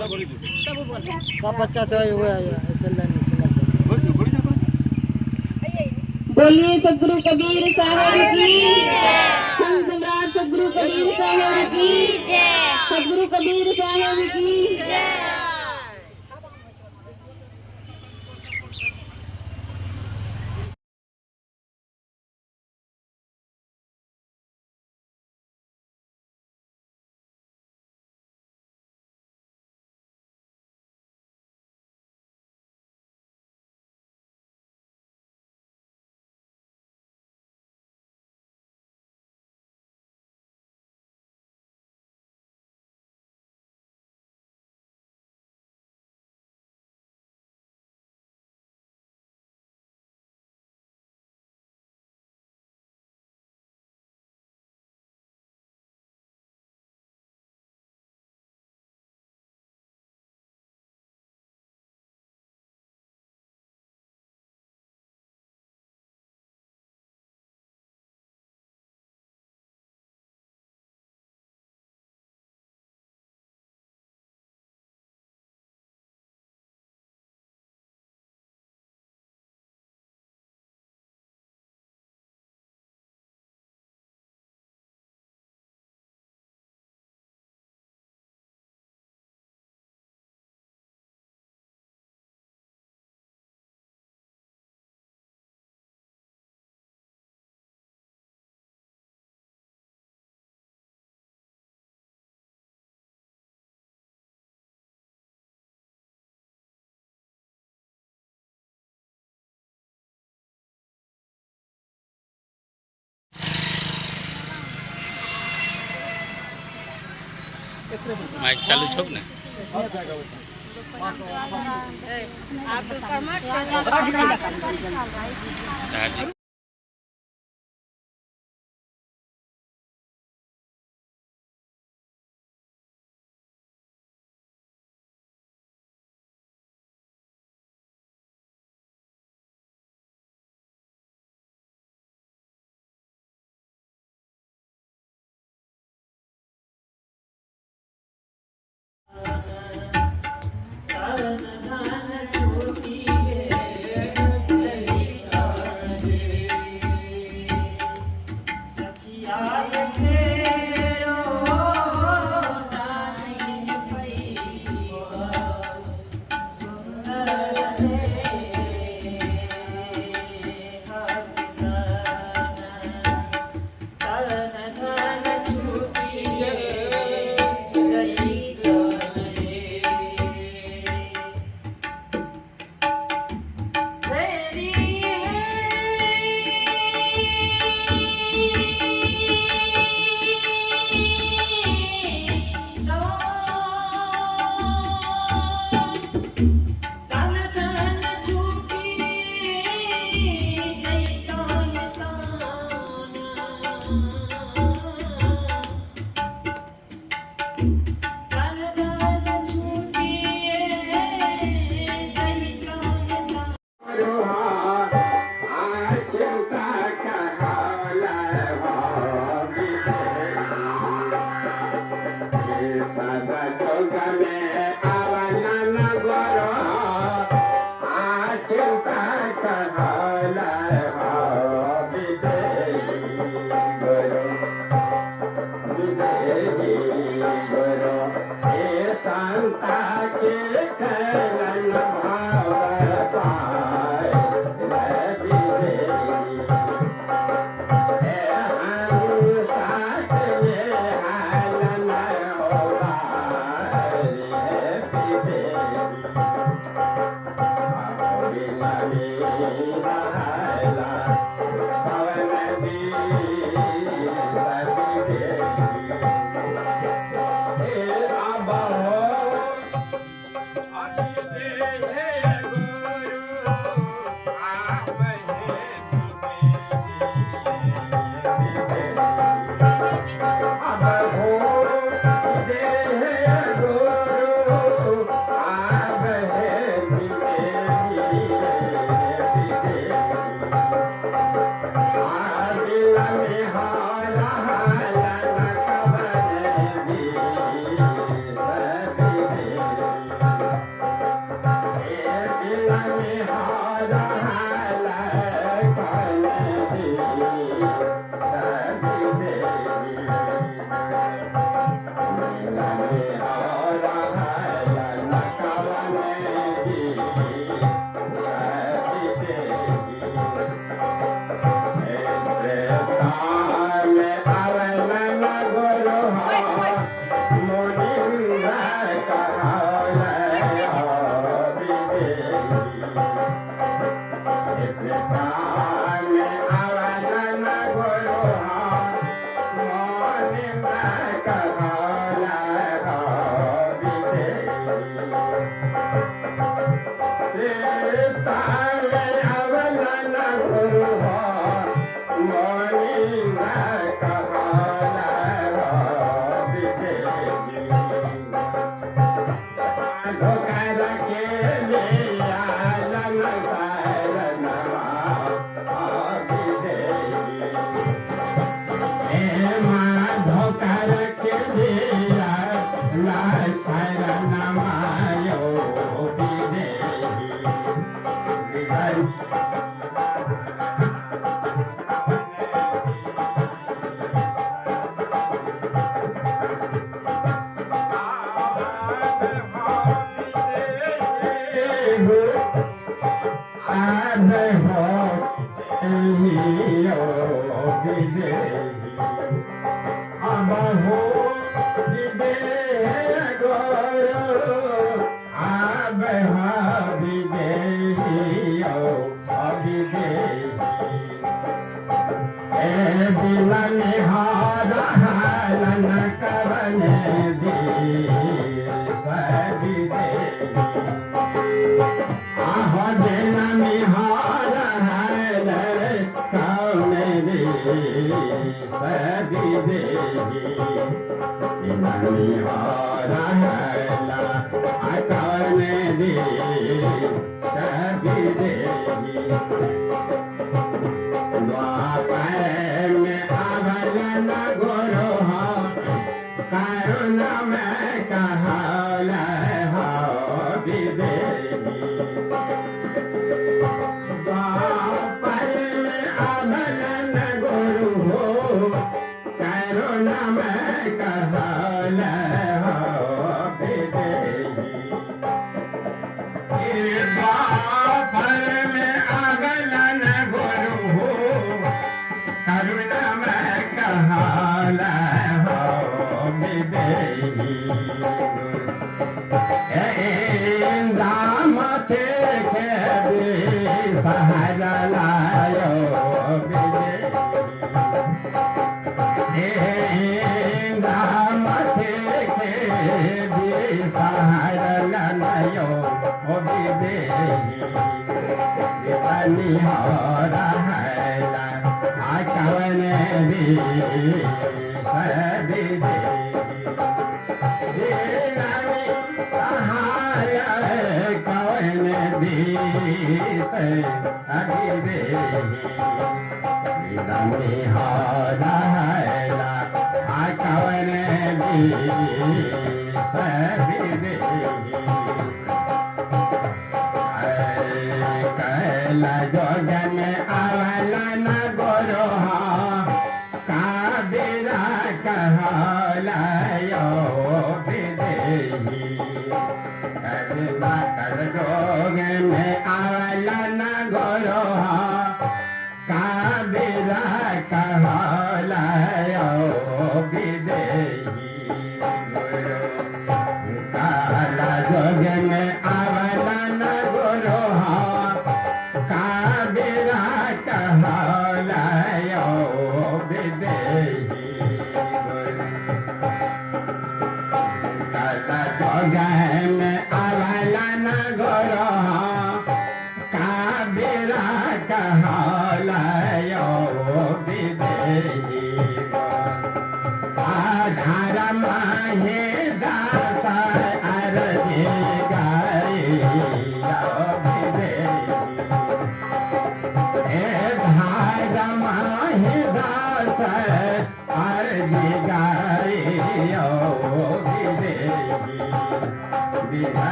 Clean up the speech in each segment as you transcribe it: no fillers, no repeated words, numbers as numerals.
सब बच्चा से हुआ है ऐसे लाइन बोलिए सदगुरु कबीर साहब की जय। संत सम्राट सदगुरु कबीर साहब की जय। सदगुरु कबीर साहब की जय। माइक चालू छोक ने शादी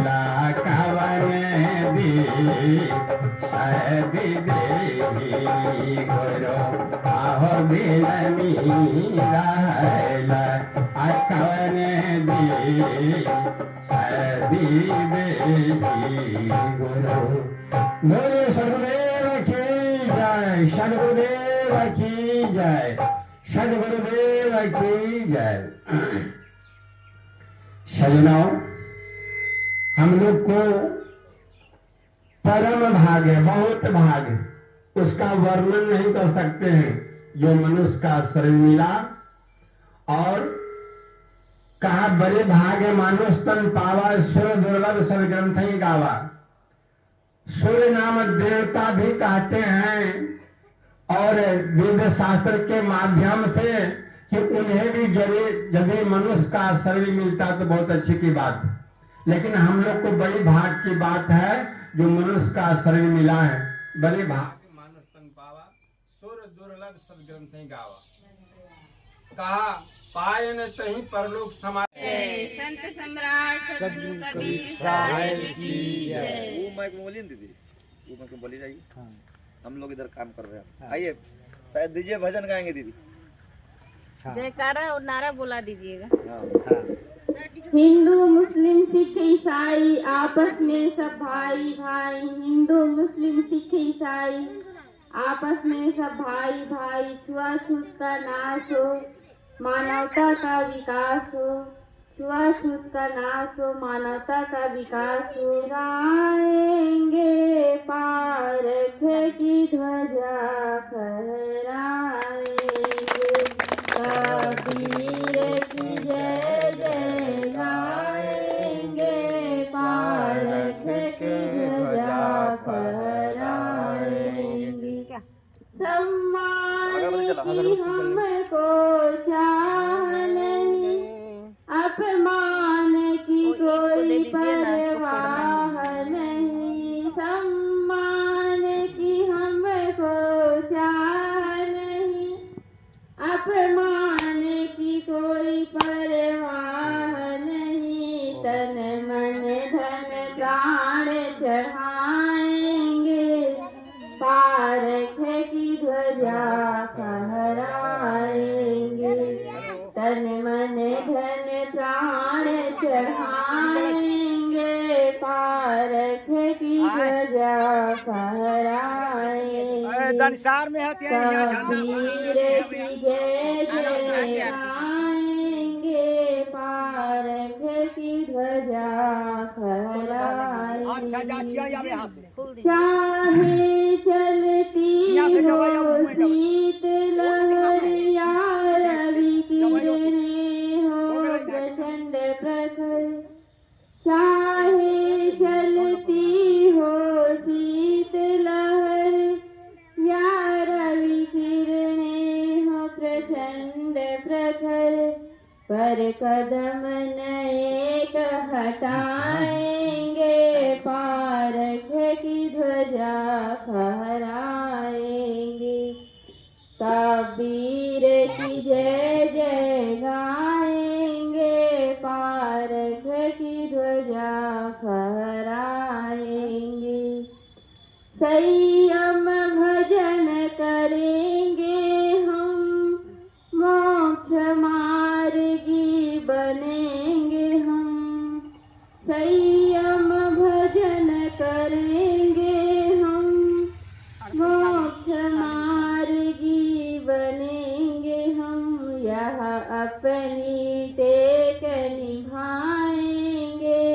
ला सभी देही गुरु आहो बिनमी रहला अकवन दी सभी देही गुरु। बोले सदगुरुदेव की जय, सदगुरुदेव की जय, सदगुरुदेव की जय। सजनों, हम लोग को परम भाग्य, बहुत भाग्य, उसका वर्णन नहीं कर सकते हैं जो मनुष्य का शरीर मिला। और कहा बड़े भाग्य मानुष तन पावा, सुर दुर्लभ सर ग्रंथ ही गावा। सूर्य नाम देवता भी कहते हैं और वेद शास्त्र के माध्यम से कि उन्हें भी यदि मनुष्य का शरीर मिलता तो बहुत अच्छी की बात है। लेकिन हम लोग को बड़ी भाग की बात है जो मनुष्य का शरीर मिला है। बड़े भाग मानुष तन पावा, सुर दुर्लभ सदग्रंथ ही गावा। कहा पाए न तहीं परलोक समाज। संत सम्राट सद्गुरु कबीर साहिब की जय। वो माइक में बोलिए ना दीदी, वो माइक में बोली जाइए। हम लोग इधर काम कर रहे हैं। आइए शायद दीजिए, भजन गाएंगे दीदी। जयकारा और नारा बोला दीजिएगा। हाँ। हिंदू मुस्लिम सिख ईसाई आपस में सब भाई भाई। हिंदू मुस्लिम सिख ईसाई आपस में सब भाई भाई। छुआछूत का नाश हो, मानवता का विकास हो। छुआछूत का नाश हो, मानवता का विकास हो। फहराएंगे पारख की ध्वजा, फहराएंगे कबीर की जय जय गाएंगे। पारख की ध्वजा फहराएंगे। सम्मान की हमको चाह नहीं, अपमान की कोई परवाह नहीं। सम्मान की हमको चाह नहीं, अपमान की कोई परवाह नहीं। तन मन धन प्राण चढ़ाएंगे, पारख की ध्वजा फहराएंगे। तन मन धन प्राण चढ़ाएंगे, पारख की ध्वजा फहराएंगे। कबीर की जय जय गाएंगे, पारख की ध्वजा फहराएंगे। चाहे चलती हो शीत लहर या रवि किरणें हो प्रचंड प्रखर। चाहे चलती हो शीत लहर या रवि किरणें हो प्रचंड प्रखर। पर कदम नेक हटाएंगे, पारख की ध्वजा फहराएंगे। कबीर की जय जय गाएंगे, पारख की ध्वजा फहराएंगे। संयम भजन करेंगे हम, मोक्ष मार्गी बनेंगे हम। संयम भजन करेंगे हम, मोक्ष मार्गी बनेंगे हम। यह अपनी टेक निभाएंगे,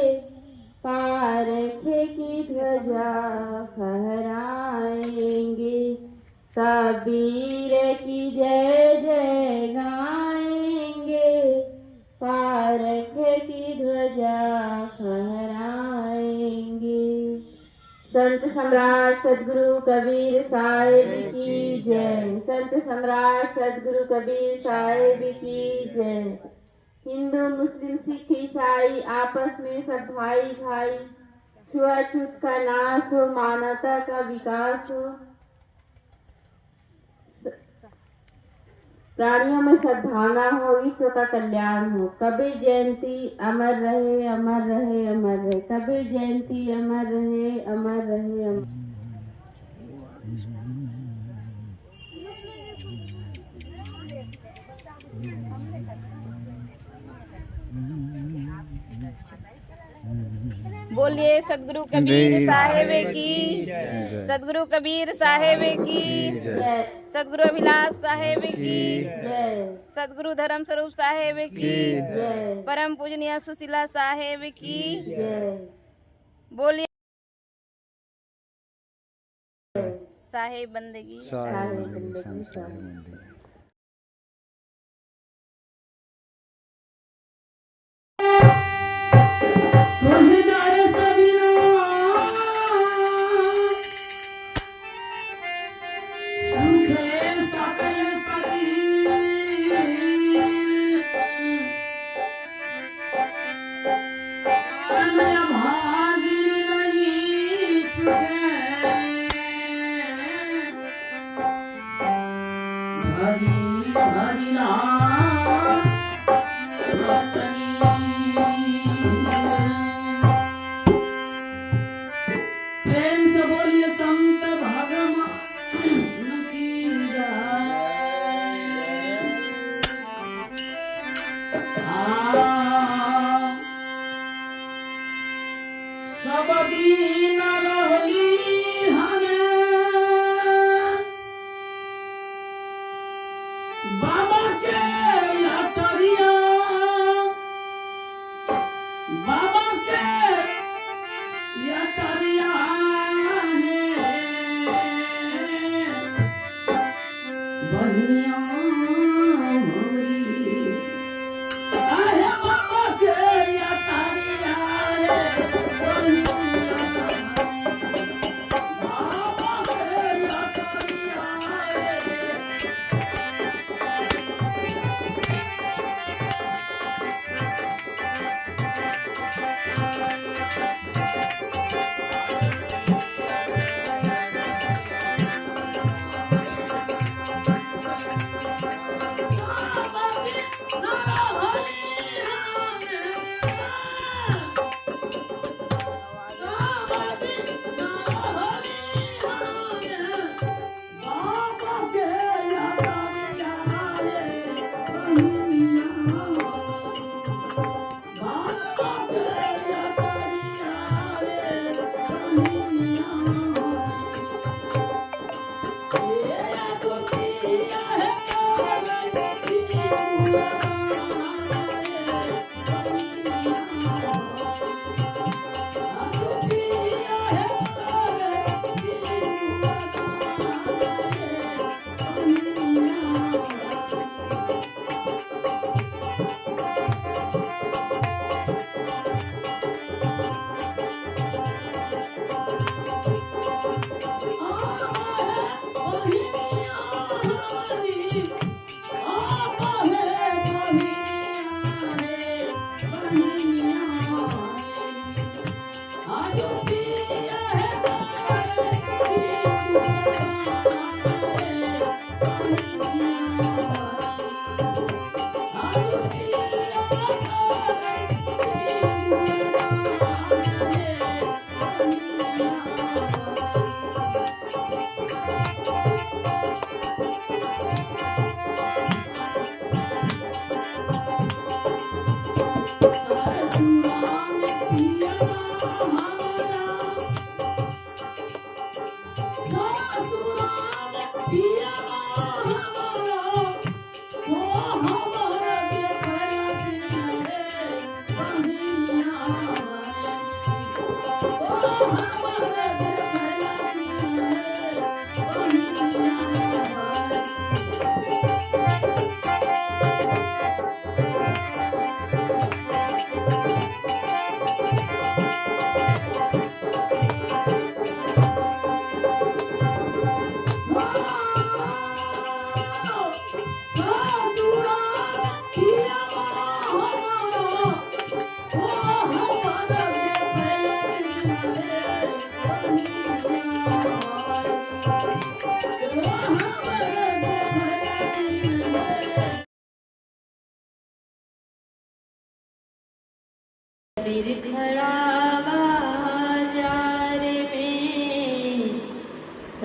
पारख की ध्वजा फहराएंगे। कबीर की जय जय गाएंगे, पारख की ध्वजा फहराएंगे। संत सम्राट सद्गुरु कबीर साहिब की जय। संत सम्राट सद्गुरु कबीर साहिब की जय। हिंदू मुस्लिम सिख ईसाई आपस में सब भाई भाई। छुआछूत का नाश हो, मानवता का विकास हो। प्राणियों में सद्भावना हो, विश्व का कल्याण हो। कबीर जयंती अमर रहे, अमर रहे, अमर रहे। कबीर जयंती अमर रहे, अमर रहे, अमर। बोलिए सदगुरु कबीर साहेब की, सदगुरु कबीर साहेब की, सदगुरु अभिलाष साहेब की, सदगुरु धर्म स्वरूप साहेब की, परम पूजनीय सुशीला साहेब की। बोलिए साहेब बंदगी।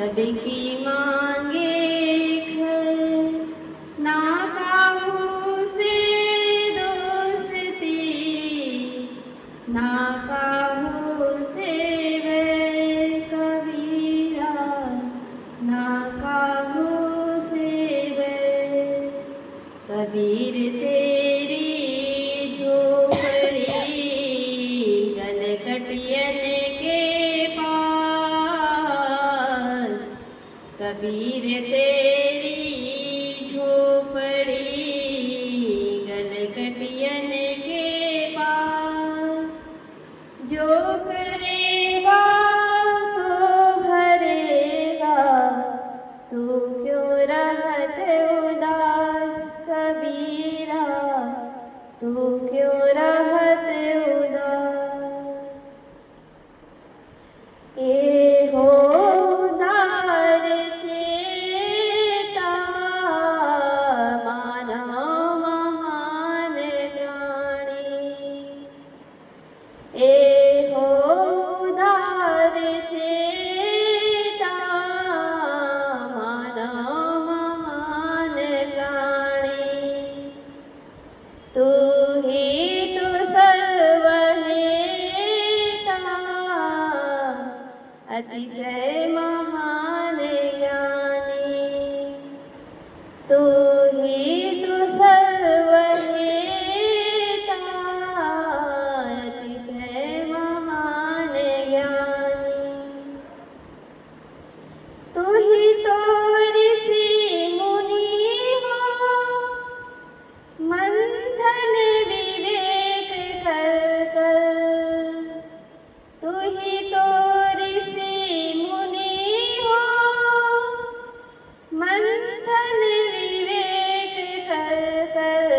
सबकी मांगे घर, ना काहू से दोस्ती, ना काहू से बैर कबीरा, ना काहू से बैर। कबीर तेरी झोपड़ी गलकटियन के पास, कबीर तेरी झोपड़ी गलकटियन के पास। जो करेगा सो भरेगा, तू क्यों रहत उदास कबीरा, तू क्यों रहत उदास। ए हो उदार चेता मानव महान प्राणी, ए हो उदार चेता मानव महान प्राणी। तू ही तो सर्वहेता, अतिशय महान ज्ञानी। तू ही तो सर्वहेता, अतिशय महान ज्ञानी। तू ही तो ऋषि मुनि हो, मंथन विवेक कर कर। तू ही तो ऋषि मुनि हो, मंथन विवेक कर कर।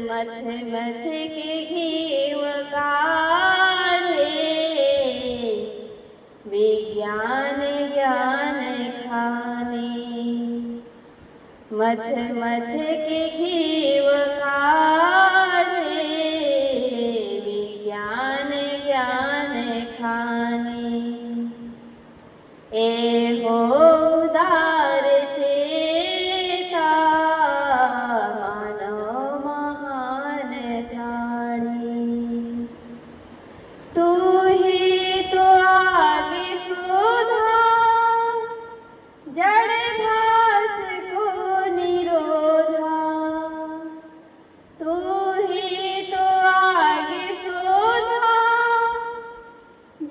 मथ मथ के घीव काढ़े, विज्ञान ज्ञान खाने। मथ मथ के घीव काढ़े, विज्ञान ज्ञान खाने। ए हो उदार चेता मानव महान प्राणी। तू ही तो आगे शोधा, जड़ भास को निरोधा। तू ही तो आगे शोधा,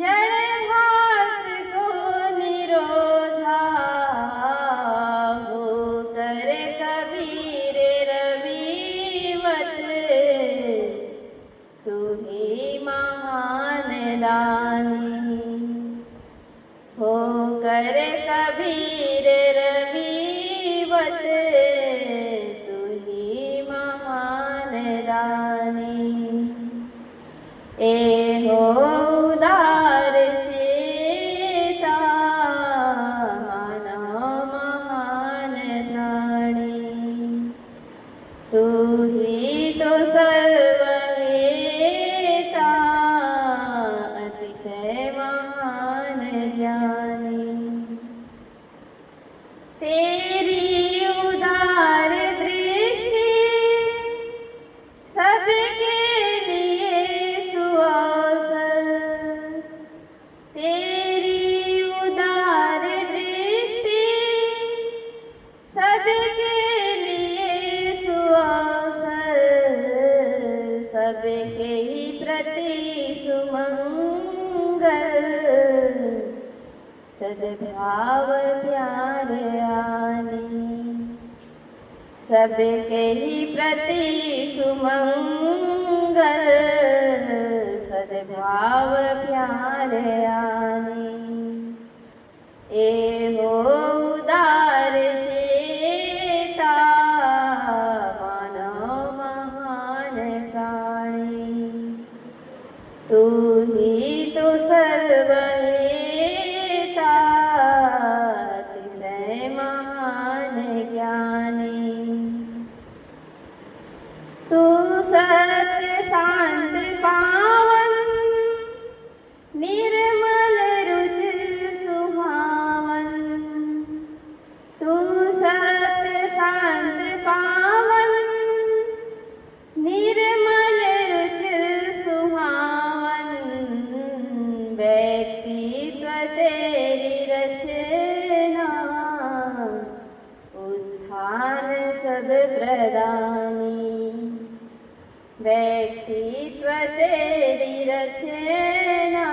जड़ भास को निरोधा। हो कर कबीर रविवत, तू ही महान दानी। हो कर कबीर रविवत, तू ही महान दानी। ए हो उदार चेता मानव महान प्राणी। तू ही तो सर्वहेता, अतिशय महान ज्ञानी। तेरी उदार दृष्टि सबके लिए सुअवसर। तेरी उदार दृष्टि सबके लिए सुअवसर। सबके ही प्रति सुमंगल, सद्भाव प्यार आनी। सबके ही प्रति सुमंगल, सद्भाव प्यार आनी। ए हो उदार चेता मानव महान प्राणी। तू ही तो सर्वहेता, अतिशय महान ज्ञानी। तू सत्य शांत पावन निर्मल व्यक्तित्व तेरी रचना, उत्थान सब प्रदानी। व्यक्तित्व तेरी रचना,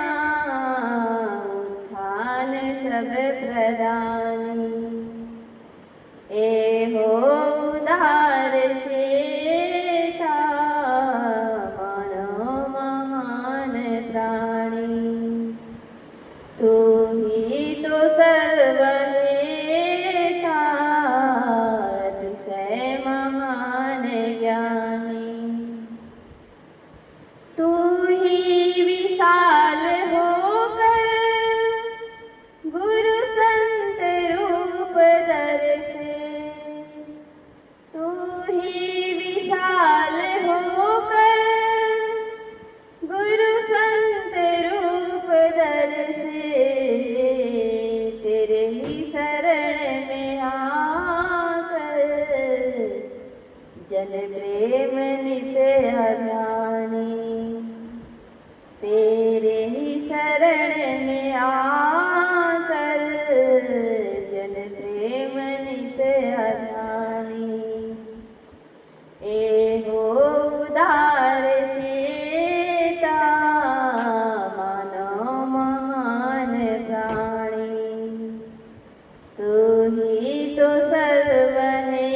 उत्थान सब प्रदानी। एहो उदार चेता, मानव महान प्राणी। तू ही तो सर्वहेता, अतिशय महान ज्ञानी। तू ही विशाल होकर गुरु संत रूप दर्शे। तू ही विशाल होकर गुरु संत रूप दर्शे। तेरे ही शरण में आकर जन प्रेम नित्य अज्ञानी। तेरे ही शरण में आकर जन प्रेम नित्य अज्ञानी। एहो उदार चेता, मानव महान प्राणी। तू ही तो सर्वहेता,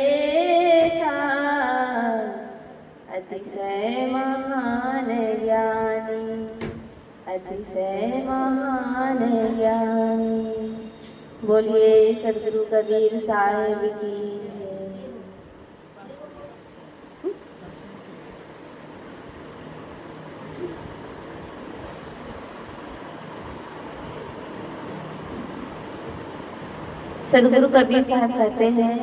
अतिशय महान ज्ञानी। अतिशय महान ज्ञानी। बोलिए सदगुरु कबीर साहिब की जय। सदगुरु कबीर साहब कहते हैं,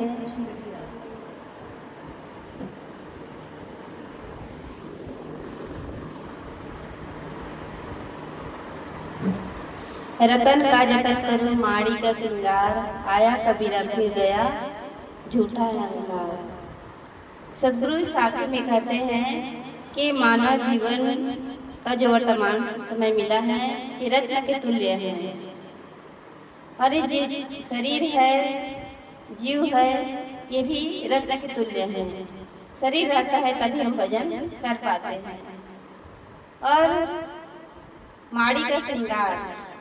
रतन का जतन करूं माड़ी का श्रृंगार, आया कबीरा फिर गया झूठा अहंकार। सदगुरु इस आखिर में कहते हैं कि मानव जीवन का जो वर्तमान समय मिला है ये रत्न के तुल्य है। और ये शरीर है, जीव है, ये भी रत्न के तुल्य है। शरीर रहता है तभी हम भजन कर पाते हैं। और माड़ी का श्रृंगार,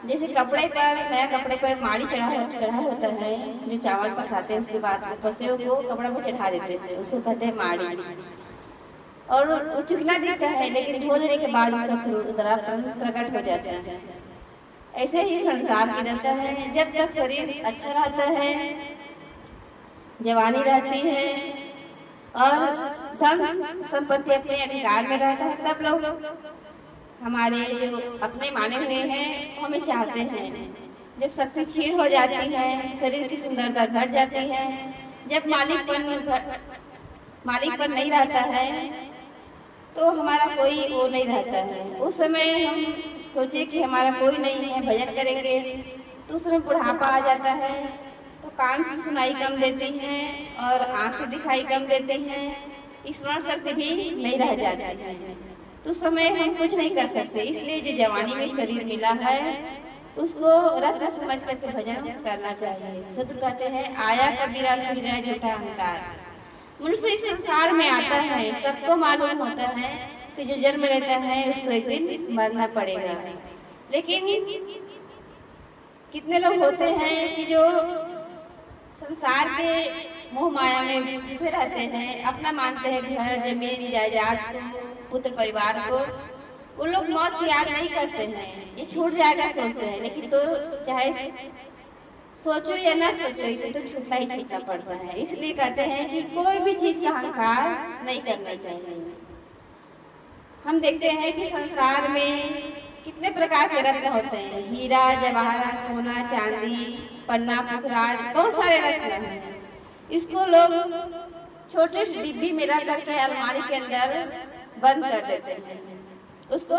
जैसे कपड़े पर, नया कपड़े पर माड़ी चढ़ा होता है, जो चावल पसाते हैं उसके बाद पसे को कपड़ा पर चढ़ा देते हैं, उसको कहते हैं माड़ी। और वो चिकना दिखता है लेकिन धो देने के बाद उसका खुरदरापन प्रकट हो जाता है। ऐसे ही संसार की दशा है। जब तक शरीर अच्छा रहता है, जवानी रहती है और धन संपत्ति अपने अधिकार में रहता है, तब लोग हमारे जो अपने माने हुए हैं हमें चाहते हैं। जब शक्ति छीन हो जाती है, शरीर की सुंदरता घट जाती है, जब मालिकपन नहीं रहता है तो हमारा कोई वो नहीं रहता है। उस समय हम सोचे कि हमारा कोई नहीं है, भजन करेंगे, तो उस समय बुढ़ापा आ जाता है, तो कान से सुनाई कम देते हैं और आँख से दिखाई कम देते हैं, स्मरण शक्ति भी नहीं रह जाती है। तो उस समय हम कुछ नहीं कर सकते। इसलिए जो जवानी में शरीर मिला है उसको रत्न समझ करके भजन करना चाहिए। सदगुरु कहते हैं, आया कबीरा फिर गया झूठा अहंकार। मनुष्य इस संसार में आता है, सबको मालूम होता है कि जो जन्म लेता है उसको एक दिन मरना पड़ेगा। लेकिन कितने लोग होते हैं कि जो संसार के मोह माया में फंसे रहते हैं, अपना मानते हैं घर जमीन जायदाद पुत्र परिवार को। वो लोग मौत की याद नहीं करते हैं, ये छूट जाएगा सोचते हैं, लेकिन तो चाहे सोचो या ना सोचो तो छूटना ही छूटना पड़ता है। इसलिए कहते हैं कि कोई भी चीज का अहंकार नहीं करना चाहिए। हम देखते हैं कि संसार में कितने प्रकार के रत्न होते हैं, हीरा जवाहरात सोना चांदी पन्ना पुखराज, बहुत सारे रत्न हैं। इसको लोग छोटे डिब्बी में रख करके अलमारी के अंदर बंद कर देते हैं, उसको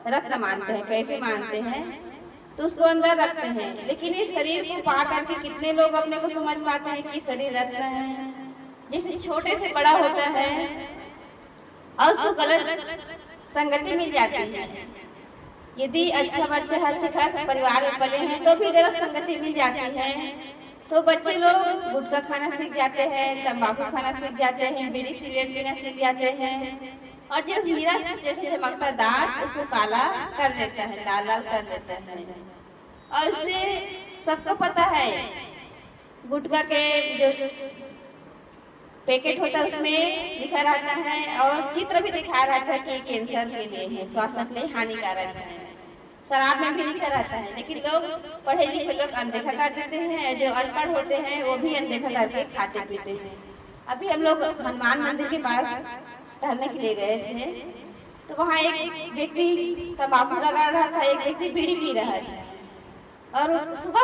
रत्न मानते हैं, पैसे मानते हैं, तो उसको अंदर रखते हैं। लेकिन इस शरीर को पा करके कितने लोग अपने को समझ पाते हैं कि शरीर रत्न है। जैसे छोटे से बड़ा होता है और उसको गलत संगति मिल जाती है यदि अच्छा बच्चा अच्छा परिवार में पले हैं तो भी गलत संगति में जाती है, तो बच्चे लोग गुटखा खाना सीख जाते हैं, तंबाकू खाना सीख जाते हैं, बीड़ी सिगरेट पीना सीख जाते हैं, और जो हीरा जैसे चमकता दांत उसको काला कर देता है, लाल लाल कर देता है। और उससे सबको पता है गुटखा के जो पैकेट होता है उसमें लिखा रहता है और चित्र भी दिखाया रहता है कि कैंसर के लिए है, स्वास्थ्य के लिए हानिकारक है। शराब में भी लिखा रहता है, लेकिन लोग पढ़े लिखे लोग अनदेखा कर देते हैं, जो अनपढ़ होते हैं वो भी अनदेखा करके खाते पीते हैं। अभी हम लोग हनुमान मंदिर के पास टहलने के लिए गए थे, तो वहाँ एक व्यक्ति तंबाकू लगा रहा था, एक व्यक्ति बीड़ी पी रहा था। और सुबह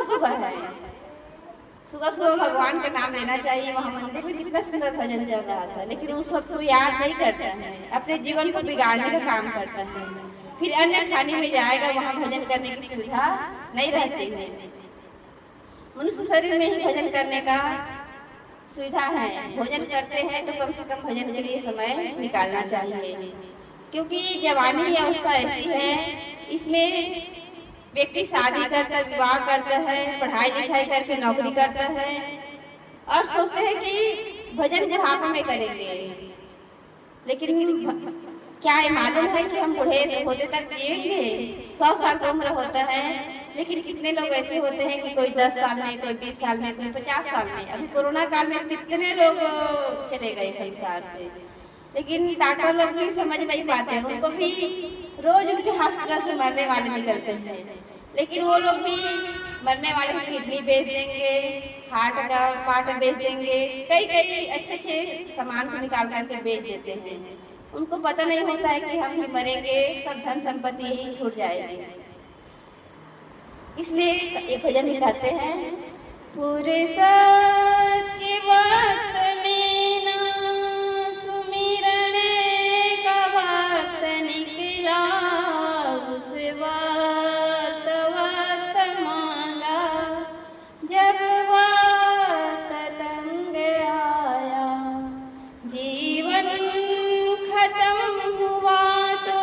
सुबह भगवान का नाम लेना चाहिए। वहाँ मंदिर में कितना सुंदर भजन चल रहा था, लेकिन उन सबको याद नहीं करता है, अपने जीवन को बिगाड़ने का काम करता है। फिर अन्य खाने में जाएगा, वहाँ भजन करने की सुविधा नहीं रहती है। मनुष्य शरीर में ही भजन करने का सुविधा है। भोजन करते हैं तो कम से कम भजन के लिए समय निकालना चाहिए, क्योंकि जवानी अवस्था ऐसी है, इसमें व्यक्ति शादी करता है, विवाह करता है, पढ़ाई लिखाई करके नौकरी करता है और सोचते हैं कि भजन बुढ़ापे में करेंगे, लेकिन क्या ये मालूम है कि हम बूढ़े होते तक जिएंगे? 100 साल का उम्र होता है, लेकिन कितने लोग ऐसे होते हैं कि कोई 10 साल में, कोई 20 साल में, कोई 50 साल में। अभी कोरोना काल में कितने लोग चले गए संसार से, लेकिन डॉक्टर लोग भी समझ नहीं पाते, उनको भी रोज उनके हॉस्पिटल से मरने वाले निकलते हैं, लेकिन वो लोग भी मरने वाले की किडनी बेच देंगे, हार्ट का पार्ट बेच देंगे, कई अच्छे सामान को निकाल करके बेच देते हैं। उनको पता नहीं होता है कि हम ही मरेंगे, सब धन संपत्ति ही छूट जाएगी। इसलिए एक भजन गाते हैं, पूरे सत्य वक्त में ना सुमिरन का वक्त निकला, उस वक्त मांगा जब वक्त तंग आया, जीवन खत्म हुआ तो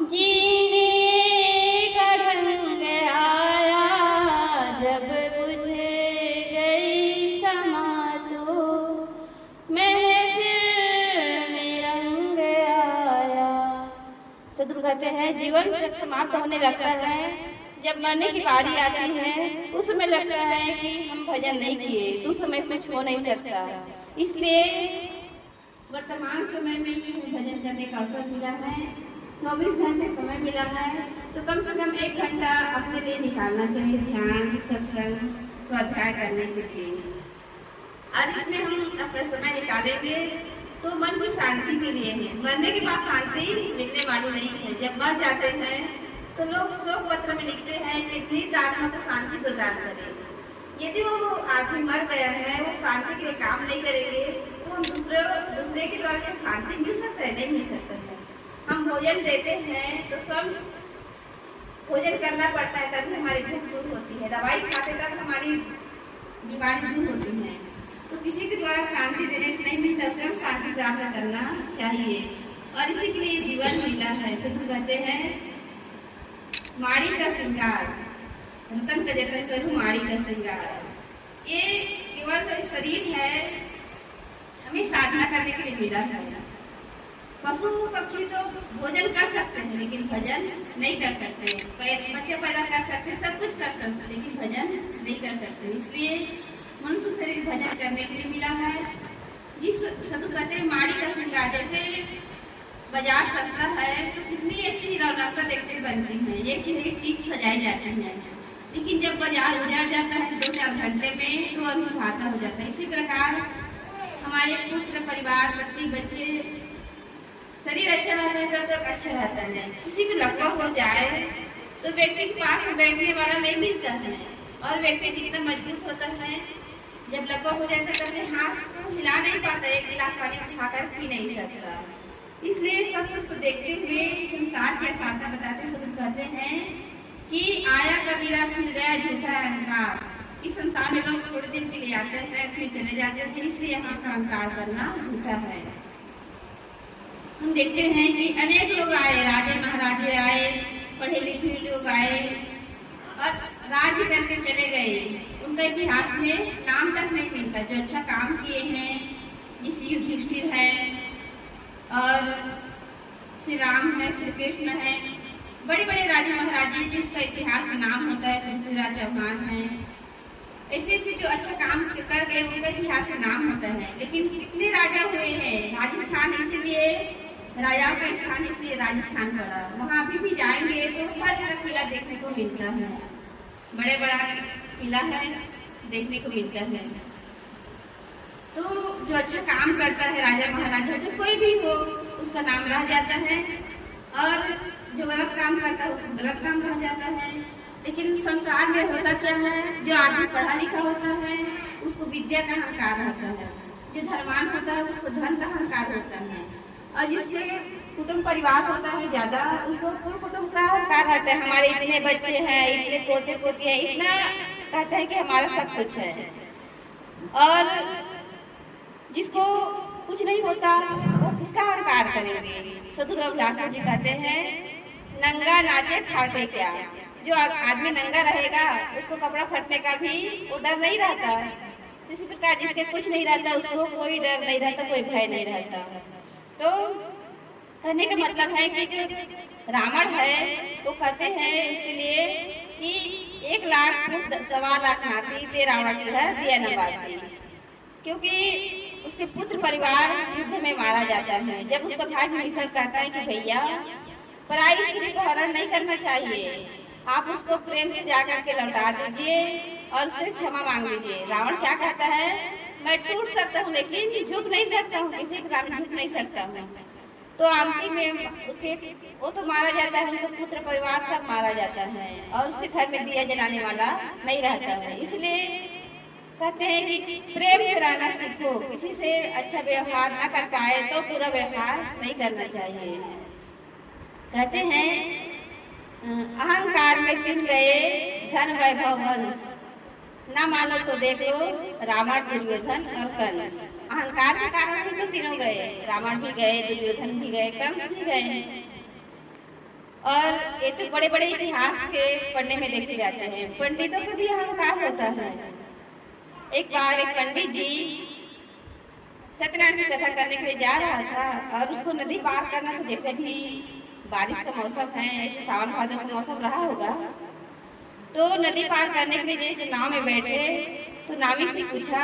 जीने का ढंग आया, जब बुझ गई समा तो महफिल में रंग आया। सदगुरु कहते हैं जीवन जब समाप्त होने लगता है, जब मरने की बारी आती है, उस समय लगता है कि हम भजन नहीं किए, तो उस समय कुछ हो नहीं सकता। इसलिए वर्तमान समय में भी भजन करने का अवसर मिला है, 24 घंटे समय मिला है, तो कम से कम 1 घंटा अपने लिए निकालना चाहिए ध्यान, सत्संग, स्वाध्याय करने के लिए। और इसमें हम अपना समय निकालेंगे तो मन की शांति के लिए है। मरने के बाद शांति मिलने वाली नहीं है। जब मर जाते हैं तो लोग शोक पत्र में लिखते हैं कि मृत आत्मा को शांति प्रदान करें। यदि वो आदमी मर गया है, वो शांति के लिए काम नहीं करेंगे, तो हम दूसरे के द्वारा क्या शांति मिल सकता है? नहीं मिल सकता है। हम भोजन देते हैं तो सब भोजन करना पड़ता है, तभी हमारी भूख दूर होती है। दवाई खाते तब हमारी बीमारी दूर होती है। तो किसी के द्वारा शांति देने से नहीं मिलता, स्वयं शांति प्राप्त करना चाहिए, और इसी के लिए जीवन मिला है। तो कहते हैं माड़ी का श्रृंगार, रतन का जतन करूं माड़ी का श्रृंगार। ये केवल शरीर है, हमें साधना करने के लिए मिला है। पशु पक्षी तो भोजन कर सकते हैं, लेकिन भजन नहीं कर सकते। बच्चे पैदा कर सकते, सब कुछ कर सकते, लेकिन भजन नहीं कर सकते। इसलिए मनुष्य शरीर भजन करने के लिए मिला है। जिस साधु कहते हैं माड़ी का श्रृंगार, जैसे बाजार सस्ता है तो कितनी अच्छी रौनकता देखते बनती है, एक से एक चीज सजाई जाती है, लेकिन जब बाजार उजड़ जाता है 2-4 घंटे में तो अनसुहाता हो जाता है। इसी प्रकार हमारे पुत्र, परिवार, पति, बच्चे, शरीर अच्छा रहता है तब तक अच्छा रहता है। किसी को लकवा हो जाए तो व्यक्ति के पास बैठने वाला नहीं मिलता है, और व्यक्ति जितना मजबूत होता है, जब लकवा हो जाता है तो अपने हाथ को हिला नहीं पाता, एक गिलास पानी उठाकर पी नहीं सकता। इसलिए सब कुछ को देखते हुए संसार की असारता बताते सब कहते हैं कि आया कबीरा फिर गया झूठा अहंकार। इस संसार में लोग थोड़े दिन के लिए आते हैं फिर चले जाते हैं, इसलिए यहाँ का अहंकार करना झूठा है। हम देखते हैं कि अनेक लोग आए, राजे महाराजे आए, पढ़े लिखे लोग आए और राज्य करके चले गए, उनका इतिहास में नाम तक नहीं मिलता। जो अच्छा काम किए हैं, जैसे युधिष्ठिर है और श्री राम है, श्री कृष्ण है, बड़े बड़े राजा महाराजे जिसका इतिहास में नाम होता है, पृथ्वीराज चौहान है, ऐसे ऐसे जो अच्छा काम कर गए उनका इतिहास में नाम होता है। लेकिन कितने राजा हुए हैं, राजस्थान इसलिए राजाओं का स्थान इसलिए राजस्थान पड़ा। वहाँ अभी भी जाएंगे तो हर जगह किला देखने को मिलता है, बड़े बड़ा किला है देखने को मिलता है। तो जो अच्छा काम करता है राजा महाराजा, जो कोई भी हो, उसका नाम रह जाता है, और जो गलत काम करता है उसका गलत काम रह जाता है। लेकिन संसार में होता क्या है, जो आदमी पढ़ा लिखा होता है उसको विद्या का अहंकार रहता है, जो धर्मान होता है उसको धन का अहंकार होता है, और जिसके कुटुंब परिवार होता है ज्यादा उसको कुटुंब का अहंकार रहता है। हमारे इतने बच्चे हैं, इतने पोते पोती हैं, इतना कहता है कि हमारा सब कुछ है। और जिसको कुछ नहीं होता वो किसका अहंकार करेंगे। सदगुरु रविदास जी कहते हैं, नंगा नाचे खाटे क्या। जो आदमी नंगा रहेगा उसको कपड़ा फटने का भी वो डर नहीं रहता। इसी प्रकार जिसके कुछ नहीं रहता उसको कोई डर नहीं रहता, कोई भय नहीं रहता। तो कहने का मतलब है कि जो रावण है वो कहते हैं उसके लिए कि 1 लाख पुत 1.25 लाख नाती ते रावण के घर दिया न बाती, क्योंकि उसके पुत्र परिवार युद्ध में मारा जाता है। जब उसका भाई विभीषण कहता है कि भैया पराई स्त्री को हरण नहीं करना चाहिए, आप उसको प्रेम से जाकर के लौटा दीजिए और उससे क्षमा मांग लीजिए। रावण क्या कहता है, मैं टूट सकता हूँ लेकिन झुक नहीं सकता हूँ, किसी के सामने झुक नहीं सकता हूँ। तो अंतिम में उसके वो तो मारा जाता है, उनका पुत्र परिवार सब मारा जाता है, और उसके घर में दिया जलाने वाला नहीं रहता है। इसलिए कहते हैं कि प्रेम से रहना सीखो, किसी से अच्छा व्यवहार ना कर पाए तो पूरा व्यवहार नहीं करना चाहिए। कहते हैं अहंकार में तीन गए धन वैभव वंश, ना मानो तो देख लो रावण दुर्योधन और कंस। अहंकार के कारण ही तो तीनों गए, रावण भी गए, दुर्योधन भी गए, कंस भी गए। और ये तो बड़े बड़े इतिहास के पढ़ने में देखे जाते हैं। पंडितों को भी अहंकार होता है। एक बार एक पंडित जी सत्यनारायण की कथा करने के लिए जा रहा था और उसको नदी पार करना था। जैसे भी बारिश का मौसम है, ऐसे सावन भादों का मौसम रहा होगा, तो नदी पार करने के लिए जैसे नाव में बैठे तो नाविक से पूछा,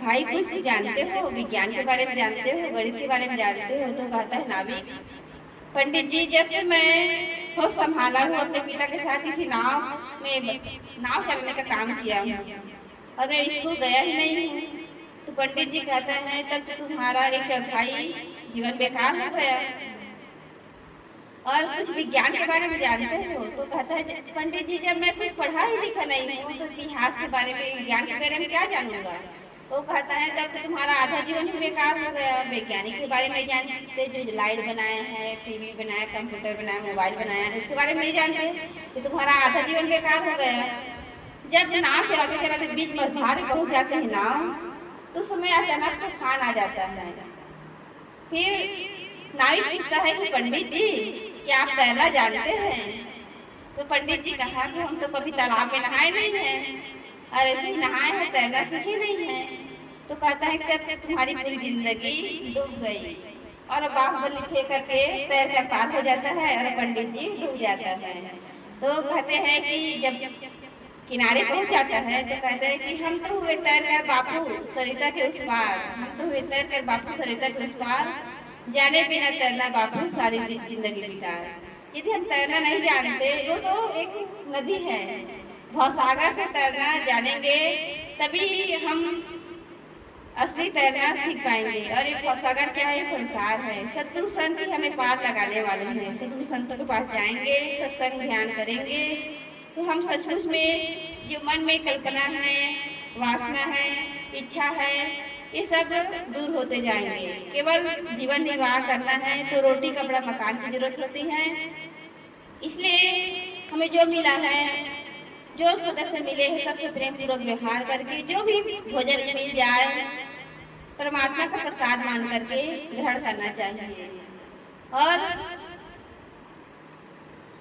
भाई कुछ जानते हो, विज्ञान के बारे में जानते हो, गणित के बारे में जानते हो? तो कहता है नाविक, पंडित जी जब से मैं होश संभाला हूँ अपने पिता के साथ इसी नाव में नाव चलाने का काम किया हूँ और मैं स्कूल गया ही नहीं हूँ। तो पंडित जी कहते हैं तब तो तुम्हारा 1/4 जीवन बेकार हो गया। और कुछ विज्ञान के बारे में जानते हो? तो कहता है पंडित जी जब मैं कुछ पढ़ा ही लिखा नहीं हूँ तो इतिहास के बारे में, विज्ञान के बारे में क्या जानूंगा। वो कहता है तब तो तुम्हारा आधा जीवन ही बेकार हो गया। वैज्ञानिक के बारे में जानते, जो लाइट बनाए हैं, टीवी बनाया, कंप्यूटर बनाया, मोबाइल बनाया, इसके बारे में नहीं जानते तो तुम्हारा आधा जीवन बेकार हो गया। जब नाव चलाते चलाते बीच में भारी पहुंच जाते हैं नाव, तो समय अचानक तूफान आ जाता है। फिर नाविक पूछता है कि पंडित जी क्या आप तैरना जानते हैं? तो पंडित जी कहा कि हम तो कभी तालाब में नहाए नहीं हैं और ऐसे ही नहाए हैं, तैरना सीखे नहीं हैं। तो कहता है कि तुम्हारी पूरी जिंदगी डूब गई। और बाहुबली थे करके तैर कर पार हो जाता है और पंडित जी डूब जाता है। तो कहते हैं कि जब किनारे पहुंच जाता है तो कहते हैं कि हम तो हुए तैर कर बापू सरिता के उस पार, हम तो हुए तैर कर बापू सरिता के उस पार, जाने बिना तैरना बापू सारी जिंदगी बेकार। यदि हम तैरना नहीं जानते, वो तो एक नदी है, भवसागर से तैरना जानेंगे तभी हम असली तैरना सीख पाएंगे। और ये भवसागर क्या है? संसार है। सतगुरु संत ही हमें पार लगाने वाले हैं। सतगुरु संतों के पास जाएंगे, सत्संग ध्यान करेंगे तो हम सचमुच में जो मन में कल्पना है, वासना है, इच्छा है, ये सब दूर होते जाएंगे। केवल जीवन निर्वाह करना है तो रोटी कपड़ा मकान की जरूरत होती है। इसलिए हमें जो मिला है, जो सदस्य मिले हैं, सबसे प्रेम पूर्वक व्यवहार करके जो भी भोजन मिल जाए परमात्मा का प्रसाद मान करके ग्रहण करना चाहिए। और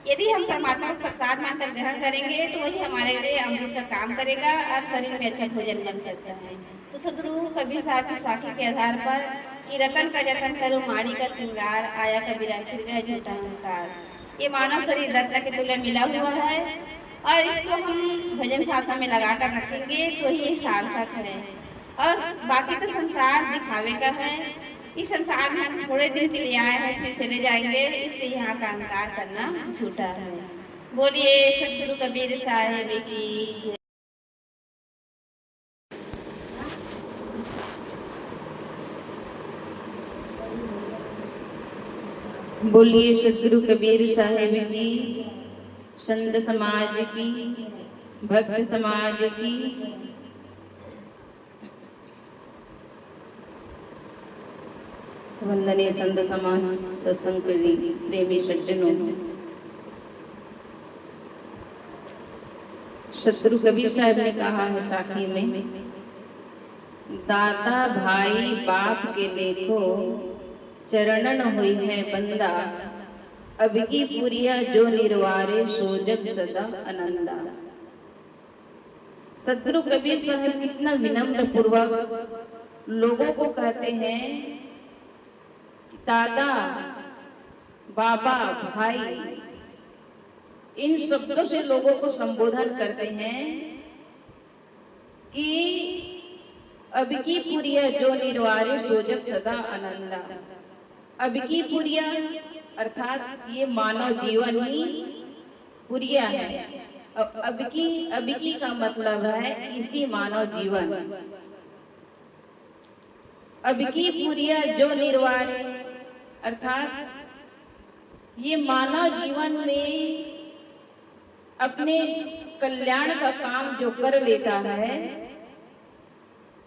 यदि हम परमात्मा को प्रसाद मानकर ग्रहण करेंगे तो वही हमारे लिए अमृत का काम करेगा और शरीर में अच्छा भोजन बन सकता है। तो सदगुरु कबीर साहब की साखी के आधार पर कि रतन का जतन करो माड़ी का श्रृंगार, आया कबीरा फिर गया झूठा अहंकार, ये मानव शरीर रत्न के तुल्य मिला हुआ है और इसको हम भजन साधना में लगा कर रखेंगे तो ही ये सार्थक है। और बाकी तो संसार दिखावे का है, इस संसार में हम थोड़े दिन के लिए आए हैं फिर चले जाएंगे, इसलिए यहाँ का अहंकार करना झूठा है। बोलिए सदगुरु कबीर साहिब की जय। बोलिए सदगुरु कबीर साहिब की, संत समाज की, भक्त समाज की। वंदनीय संत समाज सत्संग प्रेमी सज्जनों, सदगुरु कबीर साहब ने कहा है साखी में, दाता भाई बाप के लेखो चरणन हुई है बंदा, अब की पुरिया जो निर्वारे सो जग सदा आनंदा। सदगुरु कबीर साहब कितना विनम्र पूर्वक लोगों को कहते हैं कि दादा बाबा भाई इन शब्दों से लोगों को संबोधन करते हैं कि अब की पुरिया जो निर्वारे सो जग सदा आनंदा। अब की पुरिया अर्थात ये मानव जीवन ही पुरिया है। अब की का मतलब है इसी मानव जीवन। अब की पुरिया जो निर्वाण अर्थात ये मानव जीवन में अपने कल्याण का काम जो कर लेता है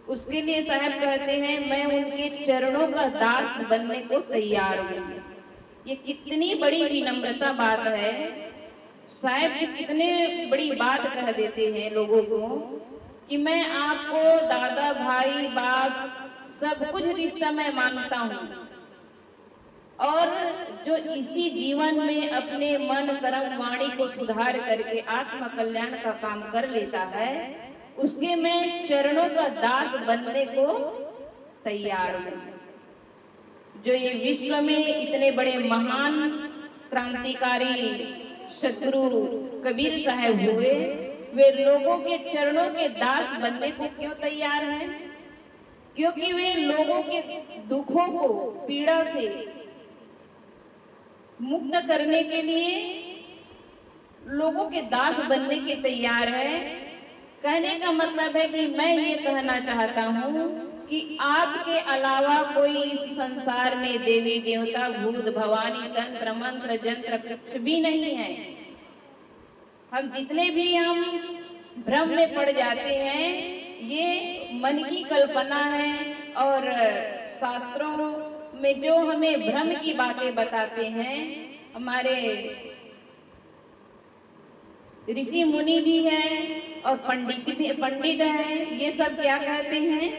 उसके लिए साहब कहते हैं मैं उनके चरणों का दास बनने को तैयार हूँ। ये कितनी बड़ी विनम्रता बात है। साहब जी कितने बड़ी बात कह देते हैं लोगों को कि मैं आपको दादा भाई बाप सब कुछ रिश्ता मैं मानता हूँ, और जो इसी जीवन में अपने मन कर्म वाणी को सुधार करके आत्म कल्याण का काम कर लेता है उसके मैं चरणों का दास बनने को तैयार हूँ। जो ये विश्व में इतने बड़े महान क्रांतिकारी सदगुरु कबीर साहब हुए, वे लोगों के चरणों के दास बनने को क्यों तैयार हैं? क्योंकि वे लोगों के दुखों को पीड़ा से मुक्त करने के लिए लोगों के दास बनने के तैयार है। कहने का मतलब है कि मैं ये कहना चाहता हूँ कि आपके अलावा कोई इस संसार में देवी देवता भूत भवानी तंत्र मंत्र जंत्र कुछ भी नहीं है। हम जितने भी हम भ्रम में पड़ जाते हैं ये मन की कल्पना है, और शास्त्रों में जो हमें भ्रम की बातें बताते हैं हमारे ऋषि मुनि भी हैं और पंडित हैं, ये सब क्या कहते हैं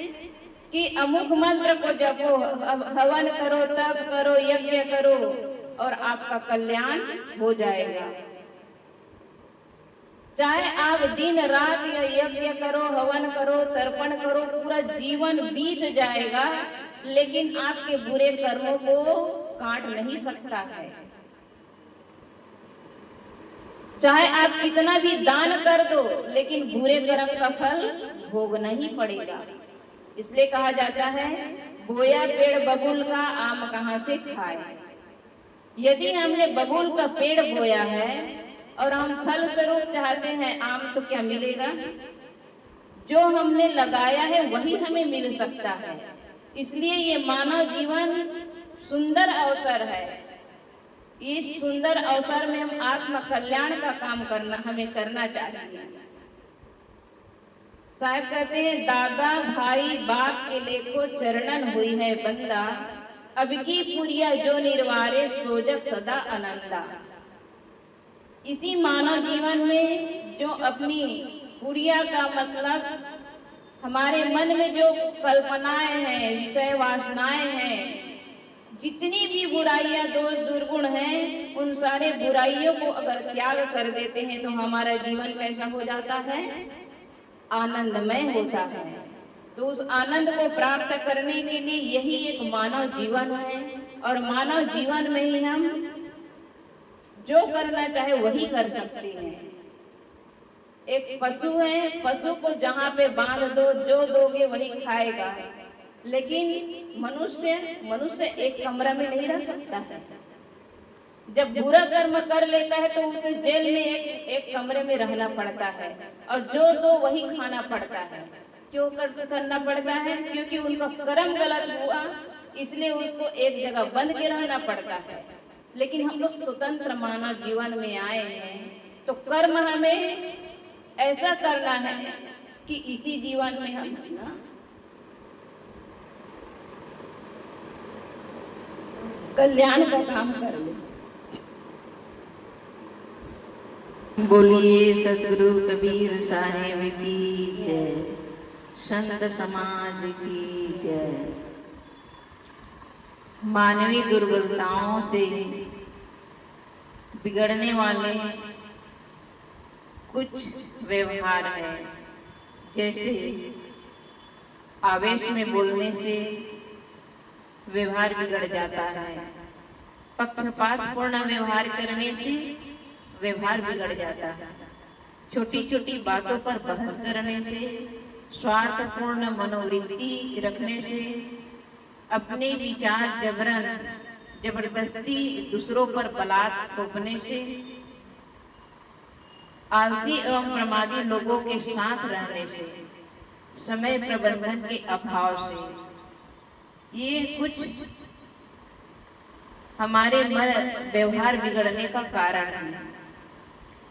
कि अमुक मंत्र को जपो, हवन करो, तप करो, यज्ञ करो और आपका कल्याण हो जाएगा। चाहे आप दिन रात यज्ञ करो, हवन करो, तर्पण करो, पूरा जीवन बीत जाएगा लेकिन आपके बुरे कर्मों को काट नहीं सकता है। चाहे आप कितना भी दान कर दो लेकिन बुरे कर्म का फल भोगना ही पड़ेगा। इसलिए कहा जाता है बोया पेड़ बबूल का आम कहाँ से खाए। यदि हमने बबूल का पेड़ बोया है और हम फल स्वरूप चाहते हैं आम, तो क्या मिलेगा? जो हमने लगाया है वही हमें मिल सकता है। इसलिए ये मानव जीवन सुंदर अवसर है। इस सुंदर अवसर में हम आत्म कल्याण का काम हमें करना चाहिए। साहब कहते हैं दादा भाई बाप के लेखो चरणन हुई है बंदा, अब की पुरिया जो निर्वारे सोजक सदा आनंदा। इसी मानव जीवन में जो अपनी पुरिया का मतलब हमारे मन में जो कल्पनाएं हैं, विषय वासनाएं हैं, जितनी भी बुराइयां दोष दुर्गुण हैं, उन सारे बुराइयों को अगर त्याग कर देते हैं तो हमारा जीवन कैसा हो जाता है? आनंदमय होता है। तो उस आनंद को प्राप्त करने के लिए यही एक मानव जीवन है, और मानव जीवन में ही हम जो करना चाहे वही कर सकते हैं। एक पशु है, पशु को जहाँ पे बांध दो, जो दोगे वही खाएगा, लेकिन मनुष्य एक कमरा में नहीं रह सकता है। जब बुरा कर्म कर लेता है तो उसे जेल में एक कमरे में रहना पड़ता है, और जो दो वही खाना पड़ता है। क्यों करना पड़ता है? क्योंकि उनका कर्म गलत हुआ, इसलिए उसको एक जगह बंद के रहना पड़ता है। लेकिन हम लोग स्वतंत्र मानव जीवन में आए हैं, तो कर्म हमें ऐसा करना है कि इसी जीवन में हम ना कल्याण का काम कर ले। बोलिए सतगुरु कबीर साहेब की जय, संत समाज की जय। मानवीय दुर्बलताओं से बिगड़ने वाले कुछ व्यवहार है, जैसे आवेश में बोलने से व्यवहार बिगड़ जाता है, पक्षपातपूर्ण व्यवहार करने से व्यवहार बिगड़ जाता है, छोटी छोटी बातों पर बहस करने से, स्वार्थपूर्ण मनोवृत्ति रखने से, अपने विचार जबरदस्ती दूसरों पर बलात् थोपने से, आलसी एवं प्रमादी लोगों के साथ रहने से, समय प्रबंधन के अभाव से, ये कुछ हमारे व्यवहार बिगड़ने का कारण है।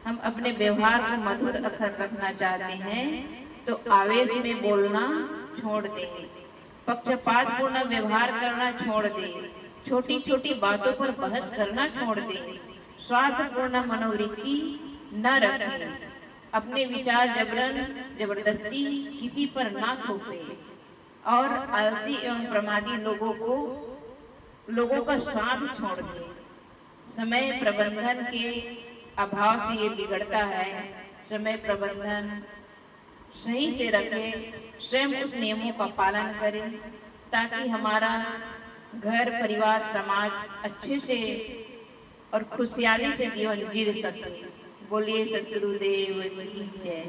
हम अपने व्यवहार को मधुर अखर रखना चाहते हैं तो आवेश में बोलना छोड़ दें, पक्षपातपूर्ण व्यवहार करना छोड़ दें, छोटी छोटी बातों पर बहस करना छोड़ दें, स्वार्थपूर्ण मनोवृत्ति न रखें, अपने विचार जबरदस्ती किसी पर ना थोपें, और आलसी एवं प्रमादी लोगों का साथ छोड़ दें। समय प्रबंधन के अभाव से ये बिगड़ता है। समय प्रबंधन सही से रखें, स्वयं उस नियमों का पालन करें, ताकि हमारा घर परिवार समाज अच्छे से और खुशहाली से जीवन जी सके। बोलिए सतगुरुदेव की जय।